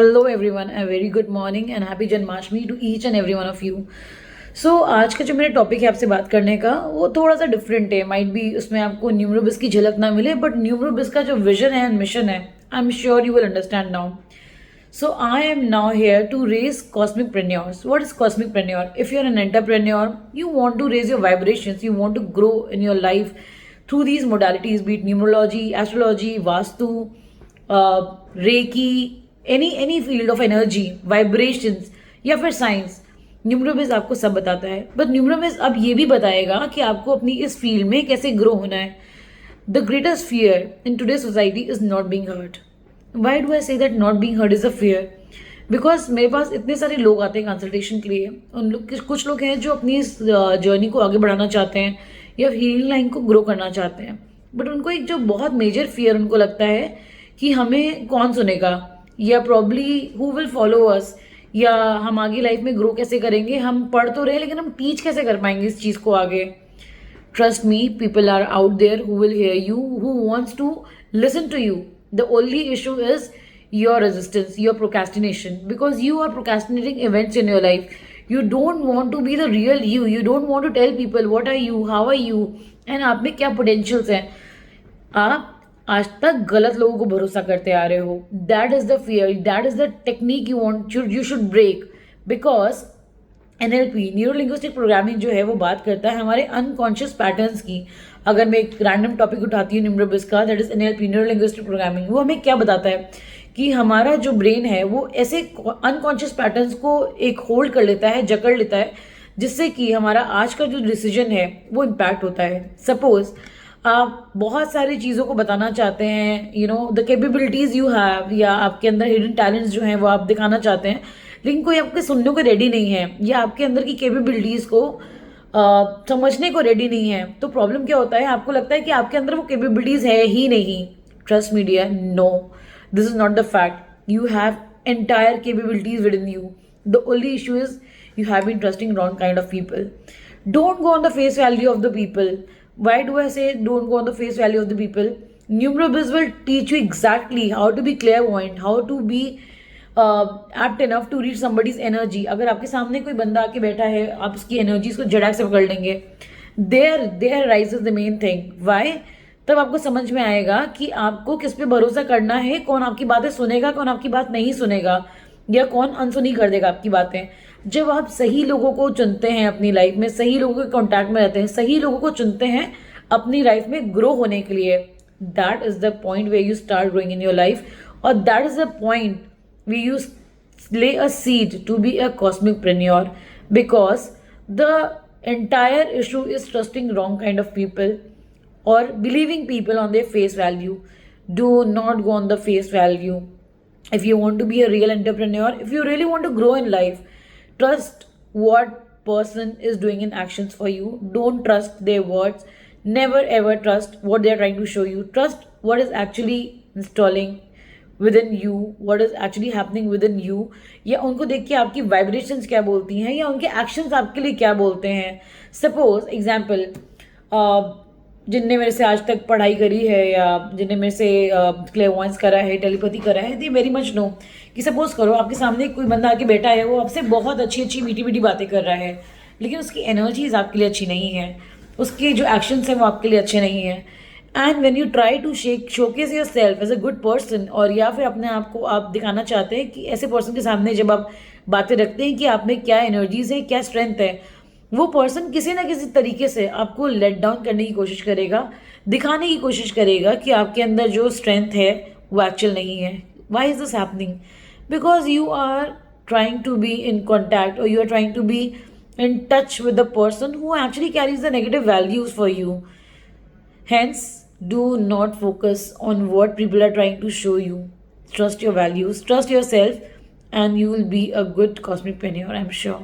Hello everyone, a very good morning and happy Janmashtami to each and every one of you. So आज का जो मेरा topic है आपसे बात करने का वो थोड़ा सा डिफरेंट है. माइट बी उसमें आपको न्यूमरोबिस की झलक ना मिले, बट न्यूमरोबिस का जो विजन है एंड मिशन है, I am sure you will understand now. So I am now here to raise cosmicpreneurs. What is cosmicpreneur? If you're an entrepreneur, you want to raise your vibrations, you want to grow in your life through these modalities, be it numerology, astrology, vastu, reiki, any field of energy, vibrations या फिर science. न्यूमरोबिस आपको सब बताता है, but न्यूमरोबिस अब ये भी बताएगा कि आपको अपनी इस फील्ड में कैसे ग्रो होना है. The greatest fear in today society is not being hurt. Why do I say that not being hurt is a fear? Because मेरे पास इतने सारे लोग आते हैं कंसल्टेशन के लिए. उन लोग कुछ लोग हैं जो अपनी इस जर्नी को आगे बढ़ाना चाहते हैं या हीलिंग लाइन को ग्रो करना चाहते हैं, बट उनको एक जो बहुत मेजर फियर उनको लगता है कि हमें कौन सुनेगा, या probably who will follow us, या हम आगे लाइफ में ग्रो कैसे करेंगे. हम पढ़ तो रहे लेकिन हम टीच कैसे कर पाएंगे इस चीज़ को आगे. Trust me, people are out there who will hear you, who wants to listen to you. The only issue is your resistance, your procrastination, because you are procrastinating events in your life. You don't want to be the real you. You don't want to tell people what are you, how are you, and आप में क्या potentials हैं. आप आज तक गलत लोगों को भरोसा करते आ रहे हो. That is the fear. That is the technique you should break, because NLP, neuro linguistic programming जो है वो बात करता है हमारे अनकॉन्शियस पैटर्न्स की. अगर मैं एक रैंडम टॉपिक उठाती हूँ न्यूमरोबिस का, that is NLP, neuro linguistic programming, वो हमें क्या बताता है कि हमारा जो ब्रेन है वो ऐसे अनकॉन्शियस पैटर्न्स को एक होल्ड कर लेता है, जकड़ लेता है, जिससे कि हमारा आज का जो डिसीजन है वो इम्पैक्ट होता है. सपोज आप बहुत सारी चीज़ों को बताना चाहते हैं, you know the capabilities you have, या आपके अंदर हिडन टैलेंट्स जो हैं वो आप दिखाना चाहते हैं, लेकिन कोई आपके सुनने को रेडी नहीं है, या आपके अंदर की कैपेबिलिटीज़ को समझने को रेडी नहीं है. तो प्रॉब्लम क्या होता है, आपको लगता है कि आपके अंदर वो कैपेबिलिटीज़ है ही नहीं. Trust me dear, no, this is not the fact. You have entire capabilities within you. The only issue is you have been trusting wrong kind of people. Don't go on the face value of the people. Why do I say don't go on the face value of the people? Numerobiz will teach you exactly how to be clairvoyant, how to be apt enough to read somebody's energy. अगर आपके सामने कोई बंदा आके बैठा है, आप उसकी एनर्जीज को झड़क से पकड़ लेंगे. There rises the main thing. Why? तब आपको समझ में आएगा कि आपको किस पे भरोसा करना है, कौन आपकी बातें सुनेगा, कौन आपकी बात नहीं सुनेगा, या कौन अनसुनी कर देगा आपकी बातें. जब आप सही लोगों को चुनते हैं अपनी लाइफ में, सही लोगों के कांटेक्ट में रहते हैं, सही लोगों को चुनते हैं अपनी लाइफ में ग्रो होने के लिए, that is the point way you start growing in your life. और that is the point way you lay a seed to be a cosmicpreneur, because the entire issue is trusting wrong kind of people or believing people on their face value. Do not go on the face value. If you want to be a real entrepreneur, if you really want to grow in life, trust what person is doing in actions for you. Don't trust their words. Never ever trust what they are trying to show you. Trust what is actually installing within you, what is actually happening within you. या उनको देख के आपकी vibrations क्या बोलती हैं, या उनके एक्शंस आपके लिए क्या बोलते हैं. सपोज एग्जाम्पल, जिनने मेरे से आज तक पढ़ाई करी है, या जिनने मेरे से क्लेयरवॉयंस करा है, टेलीपैथी करा है, दे वेरी मच नो कि सपोज करो आपके सामने कोई बंदा आके बैठा है, वो आपसे बहुत अच्छी अच्छी मीठी मीठी बातें कर रहा है, लेकिन उसकी एनर्जीज आपके लिए अच्छी नहीं है, उसके जो एक्शंस हैं वो आपके लिए अच्छे नहीं हैं. And when you try to showcase yourself as a good person, और या फिर अपने आप को आप दिखाना चाहते हैं कि ऐसे पर्सन के सामने जब आप बातें रखते हैं कि आप में क्या एनर्जीज है, क्या स्ट्रेंथ है, वो पर्सन किसी ना किसी तरीके से आपको लेट डाउन करने की कोशिश करेगा, दिखाने की कोशिश करेगा कि आपके अंदर जो स्ट्रेंथ है वो एक्चुअल नहीं है. Why is this happening? Because you are trying to be in contact, और you are trying to be in touch with the person who actually carries the negative values for you. Hence, do not focus on what people are trying to show you. Trust your values, trust yourself, and you will be a good cosmicpreneur, I'm sure.